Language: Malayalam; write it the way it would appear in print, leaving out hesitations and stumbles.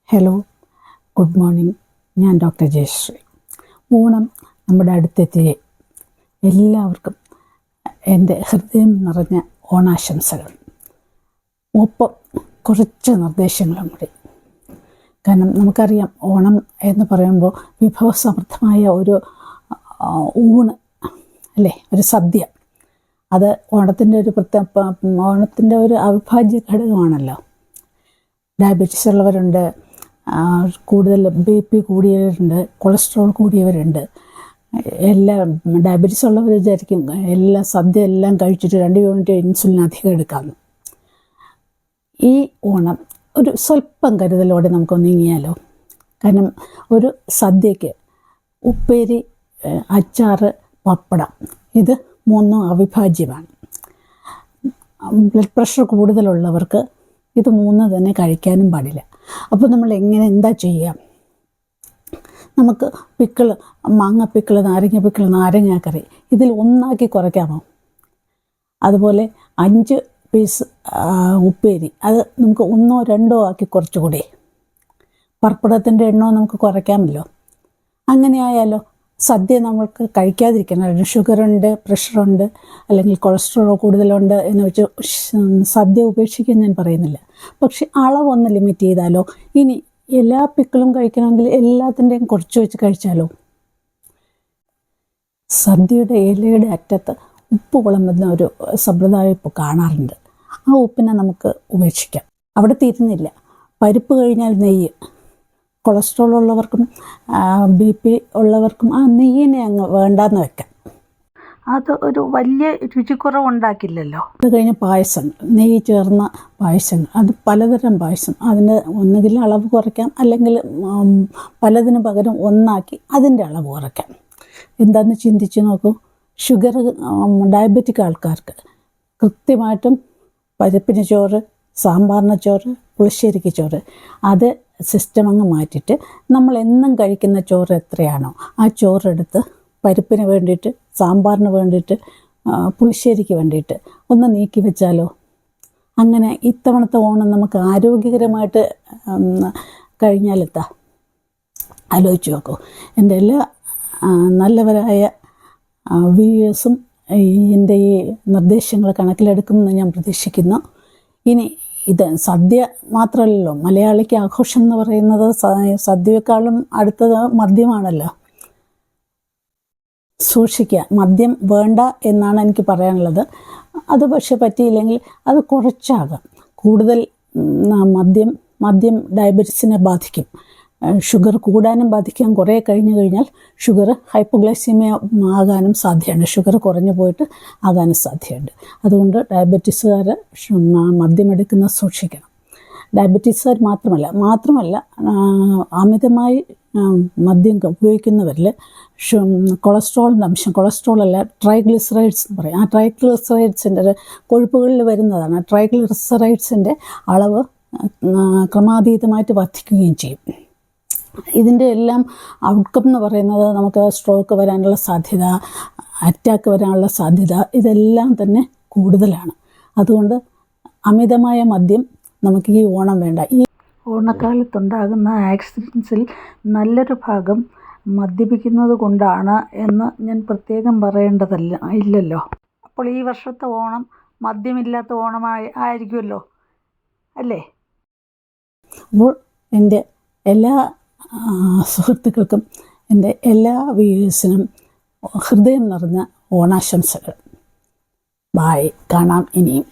Hello, good morning. ഞാൻ ഡോക്ടർ ജയശ്രീ. ഓണം നമ്മുടെ അടുത്തെത്തി. എല്ലാവർക്കും എൻ്റെ ഹൃദയം നിറഞ്ഞ ഓണാശംസകൾ. ഒപ്പം കുറച്ച് നിർദ്ദേശങ്ങളും കൂടി. കാരണം നമുക്കറിയാം, ഓണം എന്ന് പറയുമ്പോൾ വിഭവസമൃദ്ധമായ ഒരു ഊണ് അല്ലേ, ഒരു സദ്യ. അത് ഓണത്തിൻ്റെ ഒരു അവിഭാജ്യ ഘടകമാണല്ലോ. ഡയബറ്റീസ് ഉള്ളവരുണ്ട്, കൂടുതൽ BP കൂടിയവരുണ്ട്, കൊളസ്ട്രോൾ കൂടിയവരുണ്ട്. എല്ലാം ഡയബറ്റീസ് ഉള്ളവർ വിചാരിക്കും എല്ലാം സദ്യ എല്ലാം കഴിച്ചിട്ട് 2 യൂണിറ്റ് ഇൻസുലിൻ അധികം എടുക്കാമെന്ന്. ഈ ഓണം ഒരു സ്വല്പം കരുതലോടെ നമുക്ക് നീങ്ങിയാലോ. കാരണം ഒരു സദ്യയ്ക്ക് ഉപ്പേരി, അച്ചാറ്, പപ്പടം, ഇത് 3 അവിഭാജ്യമാണ്. ബ്ലഡ് പ്രഷർ കൂടുതലുള്ളവർക്ക് ഇത് 3 തന്നെ കഴിക്കാനും പാടില്ല. അപ്പോൾ നമ്മൾ എന്താ ചെയ്യുക? നമുക്ക് പിക്കിൾ, മാങ്ങ പിക്കിൾ, നാരങ്ങ പിക്കിൾ, നാരങ്ങാക്കറി ഇതിൽ 1 കുറയ്ക്കാമോ? അതുപോലെ 5 പീസ് ഉപ്പേരി, അത് നമുക്ക് 1 or 2 ആക്കി കുറച്ചുകൂടി. പപ്പടത്തിൻ്റെ എണ്ണവും നമുക്ക് കുറയ്ക്കാമല്ലോ. അങ്ങനെ ആയാലോ. സദ്യ നമ്മൾക്ക് കഴിക്കാതിരിക്കണം. ഷുഗറുണ്ട്, പ്രഷറുണ്ട്, അല്ലെങ്കിൽ കൊളസ്ട്രോൾ കൂടുതലുണ്ട് എന്ന് വെച്ച് സദ്യ ഉപേക്ഷിക്കാൻ ഞാൻ പറയുന്നില്ല. പക്ഷെ അളവൊന്ന് ലിമിറ്റ് ചെയ്താലോ. ഇനി എല്ലാ പിക്കിളും കഴിക്കണമെങ്കിൽ എല്ലാത്തിൻ്റെയും കുറച്ച് വെച്ച് കഴിച്ചാലോ. സദ്യയുടെ ഇലയുടെ അറ്റത്ത് ഉപ്പ് വിളമ്പുന്ന ഒരു സമ്പ്രദായം ഇപ്പോൾ കാണാറുണ്ട്. ആ ഉപ്പിനെ നമുക്ക് ഉപേക്ഷിക്കാം. അവിടെ തീരുന്നില്ല. പരിപ്പ് കഴിഞ്ഞാൽ നെയ്യ്. കൊളസ്ട്രോൾ ഉള്ളവർക്കും BP ഉള്ളവർക്കും ആ നെയ്യിനെ അങ്ങ് വേണ്ടാന്ന് വെക്കാം. അത് ഒരു വലിയ രുചിക്കുറവുണ്ടാക്കില്ലല്ലോ. അത് കഴിഞ്ഞ് പായസം, നെയ്യ് ചേർന്ന പായസങ്ങൾ, അത് പലതരം പായസം. അതിന് ഒന്നുകിൽ അളവ് കുറയ്ക്കാം, അല്ലെങ്കിൽ പലതിന് പകരം 1 അതിൻ്റെ അളവ് കുറയ്ക്കാം. എന്താണെന്ന് ചിന്തിച്ച് നോക്കൂ. ഷുഗർ, ഡയബറ്റിക് ആൾക്കാർക്ക് കൃത്യമായിട്ടും പരിപ്പിന് ചോറ്, സാമ്പാറിന് ചോറ്, പുളിശ്ശേരിക്ക് ചോറ്, അത് സിസ്റ്റം അങ്ങ് മാറ്റിയിട്ട് നമ്മൾ എന്നും കഴിക്കുന്ന ചോറ് എത്രയാണോ ആ ചോറെടുത്ത് പരിപ്പിന് വേണ്ടിയിട്ട്, സാമ്പാറിന് വേണ്ടിയിട്ട്, പുളിശ്ശേരിക്ക് വേണ്ടിയിട്ട് ഒന്ന് നീക്കി വെച്ചാലോ. അങ്ങനെ ഇത്തവണത്തെ ഓണം നമുക്ക് ആരോഗ്യകരമായിട്ട് കഴിഞ്ഞാലെത്താ. ആലോചിച്ച് നോക്കൂ. എൻ്റെ എല്ലാ നല്ലവരായ വ്യൂവേഴ്സും എൻ്റെ ഈ നിർദ്ദേശങ്ങൾ കണക്കിലെടുക്കുമെന്ന് ഞാൻ പ്രതീക്ഷിക്കുന്നു. ഇനി ഇത് സദ്യ മാത്രമല്ലല്ലോ, മലയാളിക്ക് ആഘോഷം എന്ന് പറയുന്നത് സദ്യയെക്കാളും അടുത്തത് മദ്യമാണല്ലോ. സൂക്ഷിക്കുക. മദ്യം വേണ്ട എന്നാണ് എനിക്ക് പറയാനുള്ളത്. അത് പക്ഷെ പറ്റിയില്ലെങ്കിൽ അത് കുറച്ചാകാം. കൂടുതൽ മദ്യം ഡയബറ്റീസിനെ ബാധിക്കും. ഷുഗർ കൂടാനും ബാധിക്കാം. കുറേ കഴിഞ്ഞാൽ ഷുഗർ ഹൈപ്പോഗ്ലൈസീമിയ ആകാനും സാധ്യതയുണ്ട്. ഷുഗർ കുറഞ്ഞു പോയിട്ട് ആകാനും സാധ്യതയുണ്ട്. അതുകൊണ്ട് ഡയബറ്റീസുകാർ മദ്യമെടുക്കുന്നത് സൂക്ഷിക്കണം. ഡയബറ്റീസുകാർ മാത്രമല്ല അമിതമായി മദ്യം ഉപയോഗിക്കുന്നവരിൽ കൊളസ്ട്രോളിൻ്റെ അംശം, കൊളസ്ട്രോളല്ല ട്രൈഗ്ലിസറൈഡ്സ് എന്ന് പറയും. ആ ട്രൈഗ്ലിസറൈഡ്സിൻ്റെ കൊഴുപ്പുകളിൽ വരുന്നതാണ്. ട്രൈഗ്ലിസറൈഡ്സിൻ്റെ അളവ് ക്രമാതീതമായിട്ട് വർദ്ധിക്കുകയും ചെയ്യും. ഇതിൻ്റെ എല്ലാം ഔട്ട്കം എന്ന് പറയുന്നത് നമുക്ക് സ്ട്രോക്ക് വരാനുള്ള സാധ്യത, അറ്റാക്ക് വരാനുള്ള സാധ്യത, ഇതെല്ലാം തന്നെ കൂടുതലാണ്. അതുകൊണ്ട് അമിതമായ മദ്യം നമുക്ക് ഈ ഓണം വേണ്ട. ഈ ഓണക്കാലത്തുണ്ടാകുന്ന ആക്സിഡൻസിൽ നല്ലൊരു ഭാഗം മദ്യപിക്കുന്നത് കൊണ്ടാണ് എന്ന് ഞാൻ പ്രത്യേകം ഇല്ലല്ലോ. അപ്പോൾ ഈ വർഷത്തെ ഓണം മദ്യമില്ലാത്ത ആയിരിക്കുമല്ലോ അല്ലേ? അപ്പോൾ എൻ്റെ എല്ലാ സുഹൃത്തുക്കൾക്കും, എൻ്റെ എല്ലാ വ്യൂവേഴ്സിനും ഹൃദയം നിറഞ്ഞ ഓണാശംസകൾ. ബായ്. കാണാം ഇനിയും.